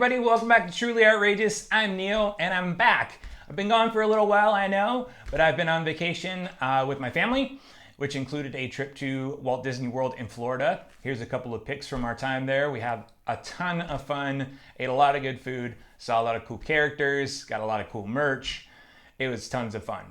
everybody, welcome back to Truly Outrageous. I'm Neil and I'm back. I've been gone for a little while, I know, but I've been on vacation with my family, which included a trip to Walt Disney World in Florida. Here's a couple of pics from our time there. We had a ton of fun, ate a lot of good food, saw a lot of cool characters, got a lot of cool merch. It was tons of fun.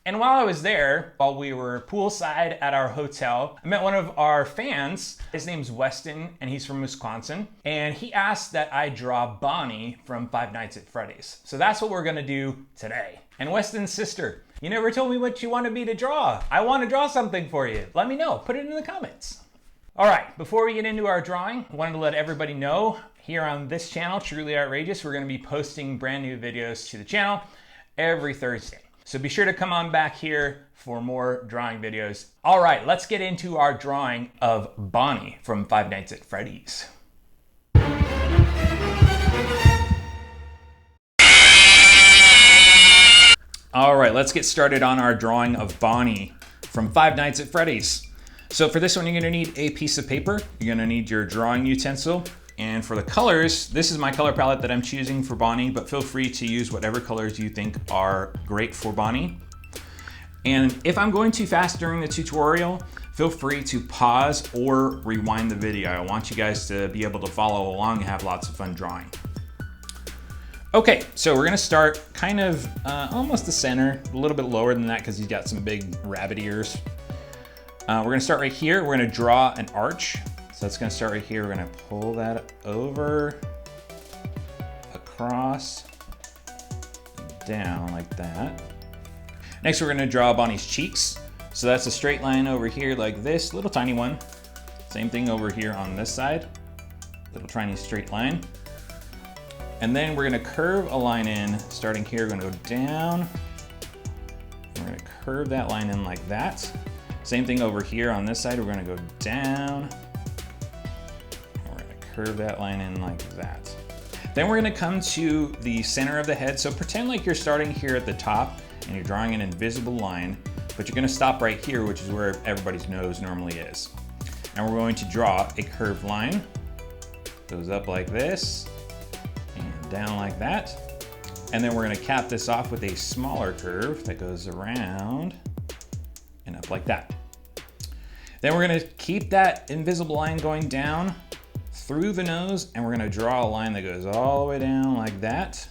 And while I was there, while we were poolside at our hotel, I met one of our fans. His name's Weston, and he's from Wisconsin. And he asked that I draw Bonnie from Five Nights at Freddy's. So that's what we're gonna do today. And Weston's sister, you never told me what you wanted me to draw. I want to draw something for you. Let me know, put it in the comments. All right, before we get into our drawing, I wanted to let everybody know here on this channel, Truly Outrageous, we're gonna be posting brand new videos to the channel every Thursday. So be sure to come on back here for more drawing videos. All right, let's get into our drawing of Bonnie from Five Nights at Freddy's. All right, let's get started on our drawing of Bonnie from Five Nights at Freddy's. So for this one, you're gonna need a piece of paper. You're gonna need your drawing utensil. And for the colors, this is my color palette that I'm choosing for Bonnie, but feel free to use whatever colors you think are great for Bonnie. And if I'm going too fast during the tutorial, feel free to pause or rewind the video. I want you guys to be able to follow along and have lots of fun drawing. Okay, so we're gonna start kind of almost the center, a little bit lower than that because he's got some big rabbit ears. We're gonna start right here. We're gonna draw an arch. So it's gonna start right here. We're gonna pull that over, across, down like that. Next, we're gonna draw Bonnie's cheeks. So that's a straight line over here like this, little tiny one. Same thing over here on this side, little tiny straight line. And then we're gonna curve a line in, starting here, we're gonna go down. We're gonna curve that line in like that. Same thing over here on this side, we're gonna go down. Curve that line in like that. Then we're gonna come to the center of the head. So pretend like you're starting here at the top and you're drawing an invisible line, but you're gonna stop right here, which is where everybody's nose normally is. And we're going to draw a curved line. Goes up like this and down like that. And then we're gonna cap this off with a smaller curve that goes around and up like that. Then we're gonna keep that invisible line going down through the nose, and we're gonna draw a line that goes all the way down like that.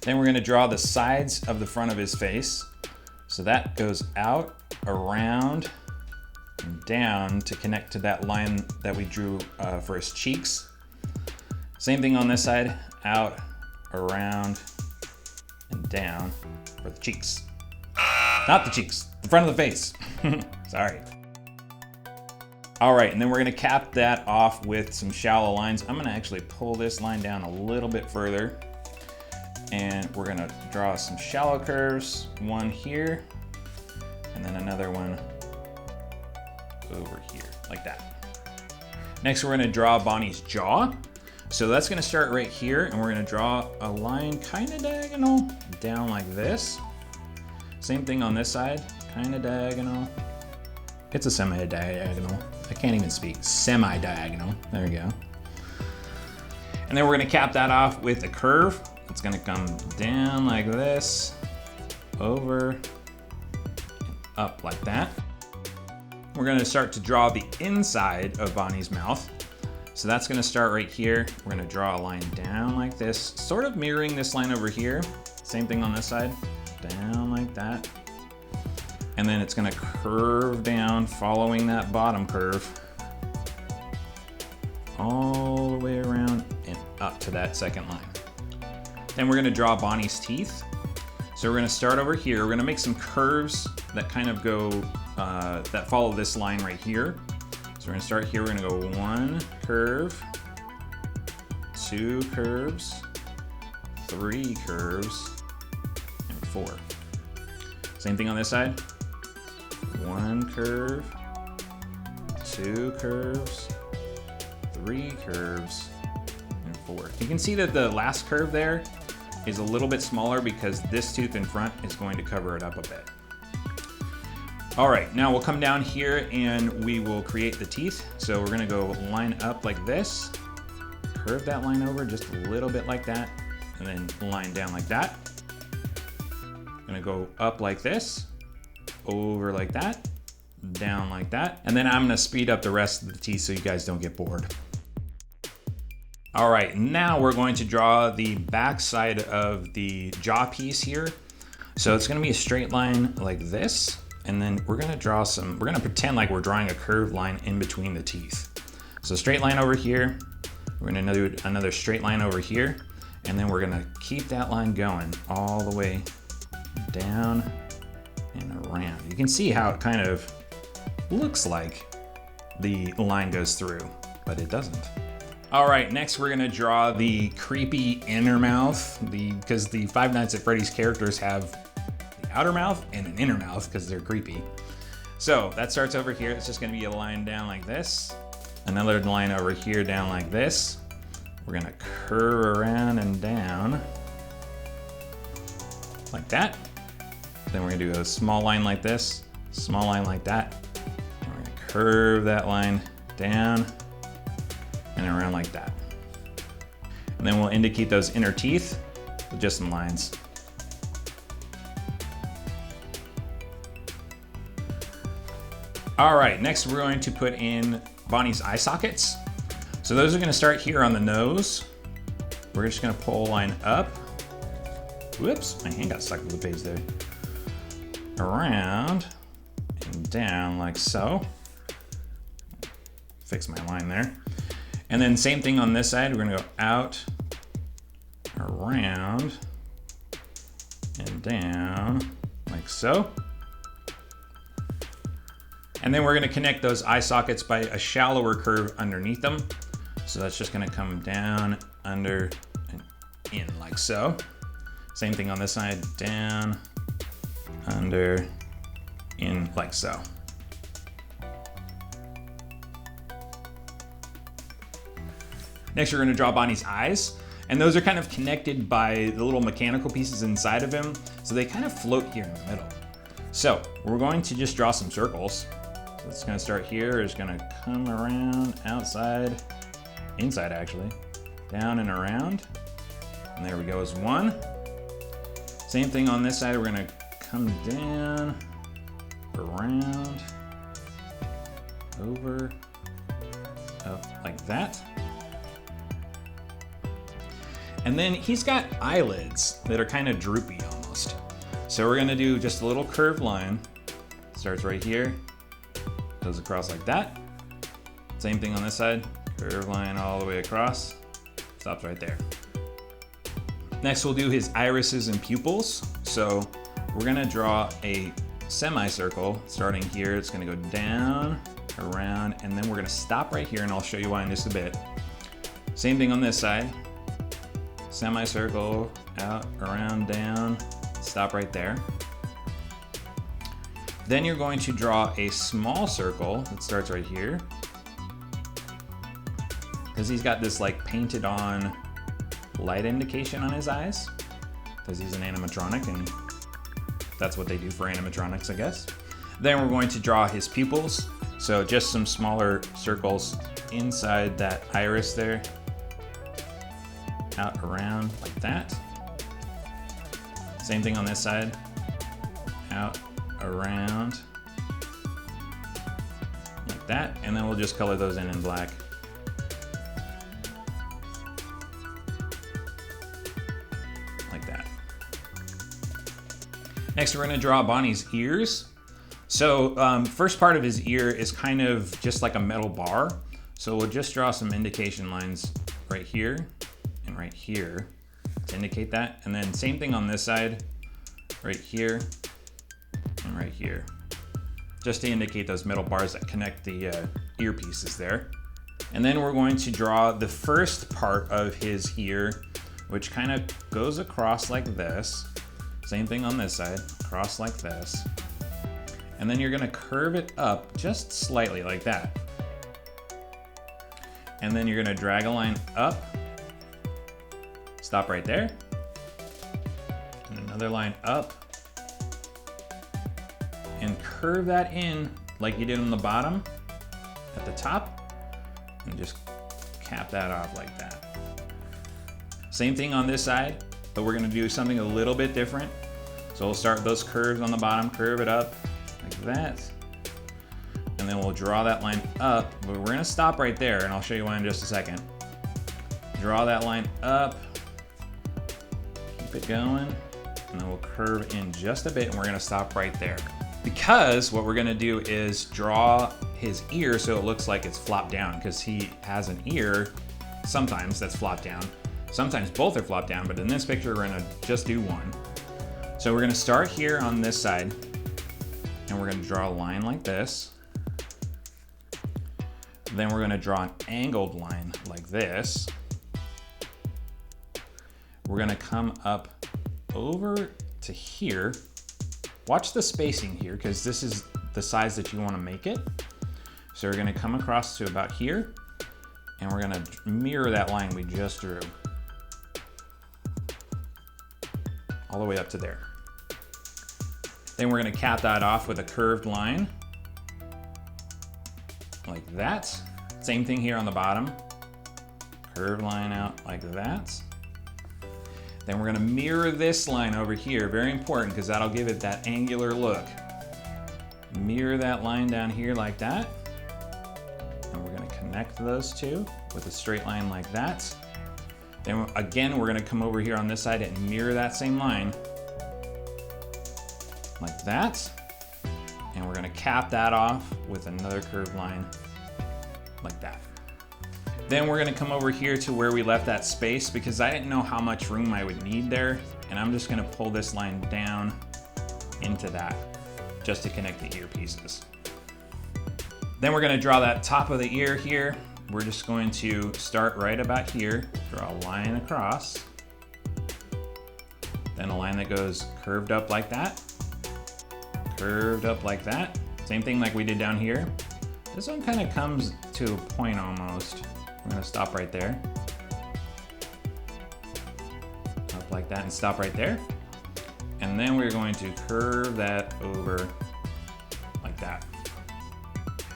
Then we're gonna draw the sides of the front of his face. So that goes out, around, and down to connect to that line that we drew for his cheeks. Same thing on this side, out, around, and down for the cheeks. Not the cheeks, the front of the face. Sorry. All right, and then we're gonna cap that off with some shallow lines. I'm gonna actually pull this line down a little bit further, and we're gonna draw some shallow curves, one here, and then another one over here, like that. Next, we're gonna draw Bonnie's jaw. So that's gonna start right here, and we're gonna draw a line kinda diagonal down like this. Same thing on this side, kinda diagonal. It's a semi-diagonal. I can't even speak. Semi-diagonal. There we go. And then we're gonna cap that off with a curve. It's gonna come down like this, over, and up like that. We're gonna start to draw the inside of Bonnie's mouth. So that's gonna start right here. We're gonna draw a line down like this, sort of mirroring this line over here. Same thing on this side, down like that. And then it's gonna curve down, following that bottom curve, all the way around and up to that second line. Then we're gonna draw Bonnie's teeth. So we're gonna start over here. We're gonna make some curves that kind of go, that follow this line right here. So we're gonna start here, we're gonna go one curve, two curves, three curves, and four. Same thing on this side. One curve, two curves, three curves, and four. You can see that the last curve there is a little bit smaller because this tooth in front is going to cover it up a bit. All right, now we'll come down here and we will create the teeth. So we're gonna go line up like this, curve that line over just a little bit like that, and then line down like that. Gonna go up like this, over like that, down like that, and then I'm gonna speed up the rest of the teeth so you guys don't get bored. All right, now we're going to draw the back side of the jaw piece here. So it's gonna be a straight line like this, and then we're gonna pretend like we're drawing a curved line in between the teeth. So straight line over here, we're gonna do another straight line over here, and then we're gonna keep that line going all the way down and around. You can see how it kind of looks like the line goes through, but it doesn't. All right, next we're gonna draw the creepy inner mouth, because the Five Nights at Freddy's characters have the outer mouth and an inner mouth because they're creepy. So that starts over here. It's just gonna be a line down like this, another line over here down like this. We're gonna curve around and down like that. Then we're gonna do a small line like this, small line like that. We're gonna curve that line down and around like that. And then we'll indicate those inner teeth with just some lines. All right, next we're going to put in Bonnie's eye sockets. So those are gonna start here on the nose. We're just gonna pull a line up. Whoops, my hand got stuck with the page there. Around and down like so. Fix my line there. And then same thing on this side. We're gonna go out, around, and down like so. And then we're gonna connect those eye sockets by a shallower curve underneath them. So that's just gonna come down, under, and in like so. Same thing on this side, down, under, in like so. Next, we're gonna draw Bonnie's eyes. And those are kind of connected by the little mechanical pieces inside of him. So they kind of float here in the middle. So we're going to just draw some circles. So it's gonna start here, it's gonna come around, outside, inside actually, down and around. And there we go, is one. Same thing on this side, we're gonna come down, around, over, up like that. And then he's got eyelids that are kind of droopy almost. So we're gonna do just a little curved line. Starts right here, goes across like that. Same thing on this side, curved line all the way across, stops right there. Next we'll do his irises and pupils. So we're gonna draw a semicircle starting here. It's gonna go down, around, and then we're gonna stop right here, and I'll show you why in just a bit. Same thing on this side. Semicircle, out, around, down, stop right there. Then you're going to draw a small circle that starts right here, because he's got this like painted on light indication on his eyes, because he's an animatronic and that's what they do for animatronics, I guess. Then we're going to draw his pupils. So just some smaller circles inside that iris there, out, around, like that. Same thing on this side, out, around, like that. And then we'll just color those in black. Like that. Next, we're gonna draw Bonnie's ears. So first part of his ear is kind of just like a metal bar. So we'll just draw some indication lines right here and right here to indicate that. And then same thing on this side, right here and right here, just to indicate those metal bars that connect the earpieces there. And then we're going to draw the first part of his ear, which kind of goes across like this. Same thing on this side, across like this. And then you're gonna curve it up just slightly like that. And then you're gonna drag a line up, stop right there, and another line up, and curve that in like you did on the bottom at the top, and just cap that off like that. Same thing on this side, but we're gonna do something a little bit different. So we'll start with those curves on the bottom, curve it up like that. And then we'll draw that line up, but we're gonna stop right there, and I'll show you why in just a second. Draw that line up, keep it going, and then we'll curve in just a bit, and we're gonna stop right there. Because what we're gonna do is draw his ear so it looks like it's flopped down, because he has an ear sometimes that's flopped down. Sometimes both are flopped down, but in this picture, we're gonna just do one. So we're gonna start here on this side, and we're gonna draw a line like this. Then we're gonna draw an angled line like this. We're gonna come up over to here. Watch the spacing here, because this is the size that you wanna make it. So we're gonna come across to about here, and we're gonna mirror that line we just drew. All the way up to there. Then we're gonna cap that off with a curved line, like that. Same thing here on the bottom. Curved line out like that. Then we're gonna mirror this line over here, very important, because that'll give it that angular look. Mirror that line down here like that. And we're gonna connect those two with a straight line like that. Then again, we're gonna come over here on this side and mirror that same line like that. And we're gonna cap that off with another curved line like that. Then we're gonna come over here to where we left that space, because I didn't know how much room I would need there. And I'm just gonna pull this line down into that just to connect the ear pieces. Then we're gonna draw that top of the ear here. We're just going to start right about here, draw a line across, then a line that goes curved up like that, curved up like that. Same thing like we did down here. This one kind of comes to a point almost. We're gonna stop right there. Up like that and stop right there. And then we're going to curve that over like that.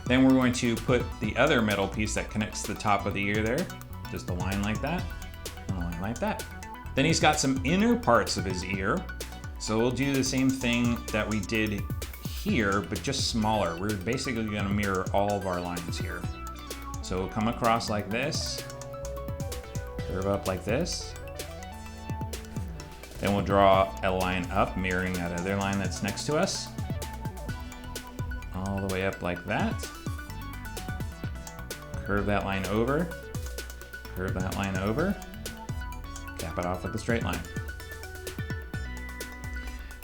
Then we're going to put the other metal piece that connects the top of the ear there. Just a line like that, and a line like that. Then he's got some inner parts of his ear. So we'll do the same thing that we did here, but just smaller. We're basically gonna mirror all of our lines here. So we'll come across like this, curve up like this. Then we'll draw a line up, mirroring that other line that's next to us. All the way up like that. Curve that line over, curve that line over, cap it off with a straight line.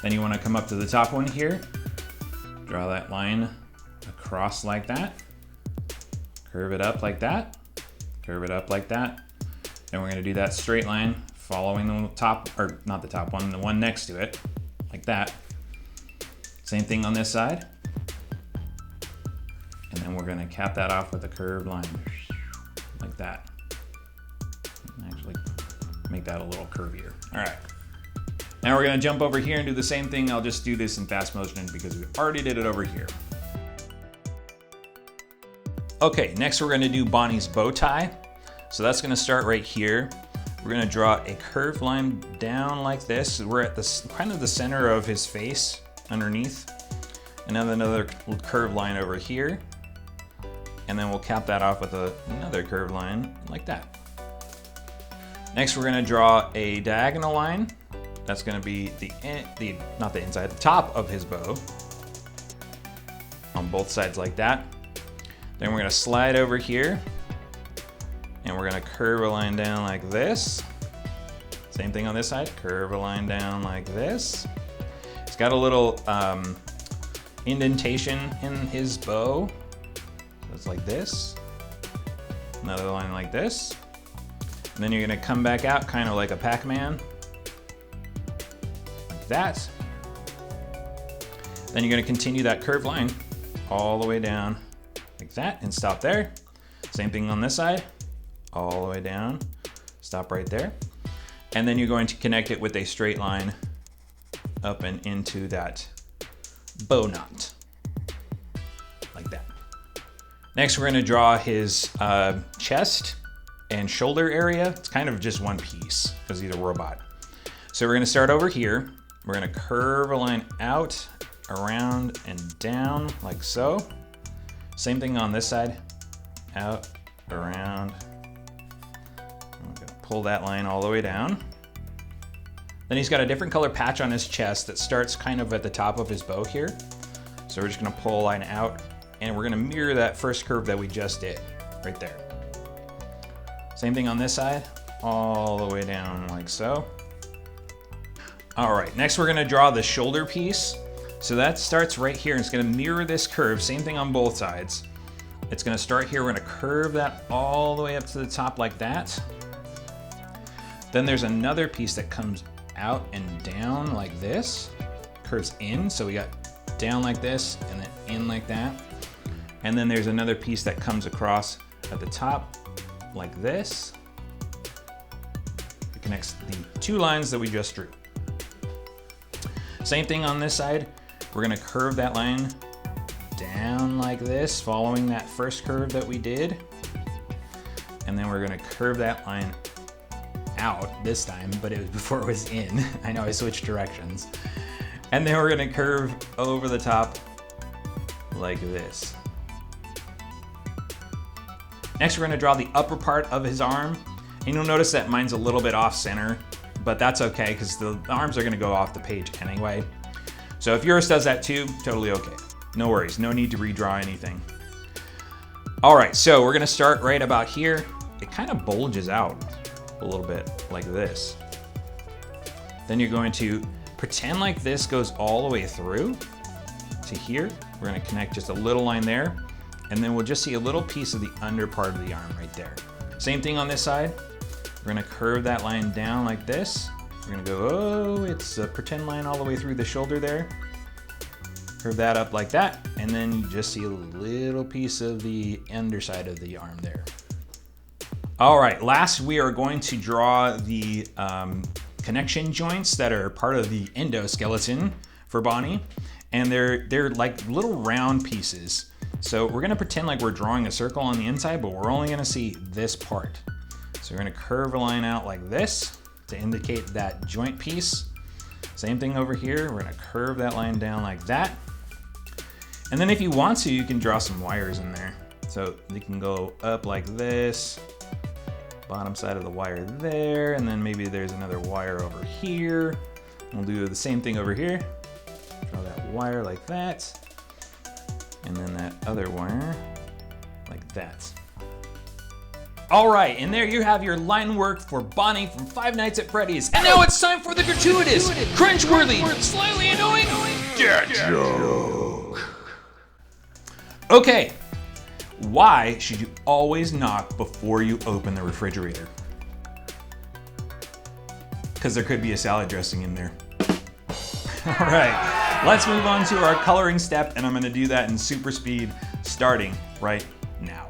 Then you want to come up to the top one here, draw that line across like that, curve it up like that, curve it up like that. Then we're going to do that straight line following the top, or not the top one, the one next to it, like that. Same thing on this side. And then we're gonna cap that off with a curved line, like that. Actually, make that a little curvier. All right. Now we're gonna jump over here and do the same thing. I'll just do this in fast motion because we already did it over here. Okay, next we're gonna do Bonnie's bow tie. So that's gonna start right here. We're gonna draw a curved line down like this. We're at the kind of the center of his face underneath. And then another curved line over here. And then we'll cap that off with another curved line like that. Next, we're gonna draw a diagonal line. That's gonna be not the inside, the top of his bow. On both sides like that. Then we're gonna slide over here. And we're gonna curve a line down like this. Same thing on this side, curve a line down like this. It's got a little indentation in his bow. So it's like this. Another line like this. And then you're gonna come back out kind of like a Pac-Man. Like that. Then you're gonna continue that curved line all the way down like that and stop there. Same thing on this side, all the way down, stop right there. And then you're going to connect it with a straight line up and into that bow knot, like that. Next, we're gonna draw his chest, and shoulder area, it's kind of just one piece because he's a robot. So we're gonna start over here. We're gonna curve a line out, around, and down like so. Same thing on this side. Out, around. I'm gonna pull that line all the way down. Then he's got a different color patch on his chest that starts kind of at the top of his bow here. So we're just gonna pull a line out, and we're gonna mirror that first curve that we just did, right there. Same thing on this side, all the way down like so. All right, next we're gonna draw the shoulder piece. So that starts right here, and it's gonna mirror this curve, same thing on both sides. It's gonna start here, we're gonna curve that all the way up to the top like that. Then there's another piece that comes out and down like this, curves in, so we got down like this, and then in like that. And then there's another piece that comes across at the top like this. It connects the two lines that we just drew. Same thing on this side. We're gonna curve that line down like this, following that first curve that we did. And then we're gonna curve that line out this time, but it was before it was in. I know I switched directions. And then we're gonna curve over the top like this. Next, we're gonna draw the upper part of his arm. And you'll notice that mine's a little bit off center, but that's okay because the arms are gonna go off the page anyway. So if yours does that too, totally okay. No worries, no need to redraw anything. All right, so we're gonna start right about here. It kind of bulges out a little bit like this. Then you're going to pretend like this goes all the way through to here. We're gonna connect just a little line there, and then we'll just see a little piece of the under part of the arm right there. Same thing on this side. We're gonna curve that line down like this. We're gonna go, oh, it's a pretend line all the way through the shoulder there. Curve that up like that, and then you just see a little piece of the underside of the arm there. All right, last we are going to draw the connection joints that are part of the endoskeleton for Bonnie, and they're like little round pieces. So we're gonna pretend like we're drawing a circle on the inside, but we're only gonna see this part. So we're gonna curve a line out like this to indicate that joint piece. Same thing over here, we're gonna curve that line down like that. And then if you want to, you can draw some wires in there. So they can go up like this, bottom side of the wire there, and then maybe there's another wire over here. We'll do the same thing over here. Draw that wire like that, and then that other wire like that. All right, and there you have your line work for Bonnie from Five Nights at Freddy's. And now it's time for the gratuitous, cringeworthy, slightly annoying dad joke. Okay, why should you always knock before you open the refrigerator? Because there could be a salad dressing in there. All right, let's move on to our coloring step, and I'm gonna do that in super speed, starting right now.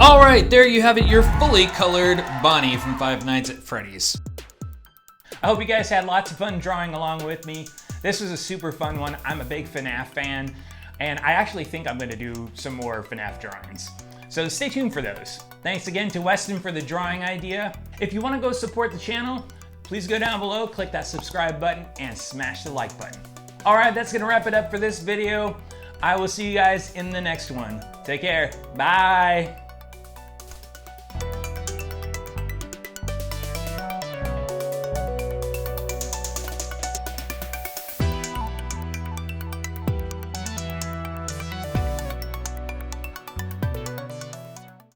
All right, there you have it, your fully colored Bonnie from Five Nights at Freddy's. I hope you guys had lots of fun drawing along with me. This was a super fun one. I'm a big FNaF fan, and I actually think I'm gonna do some more FNaF drawings. So stay tuned for those. Thanks again to Weston for the drawing idea. If you wanna go support the channel, please go down below, click that subscribe button, and smash the like button. All right, that's gonna wrap it up for this video. I will see you guys in the next one. Take care, bye.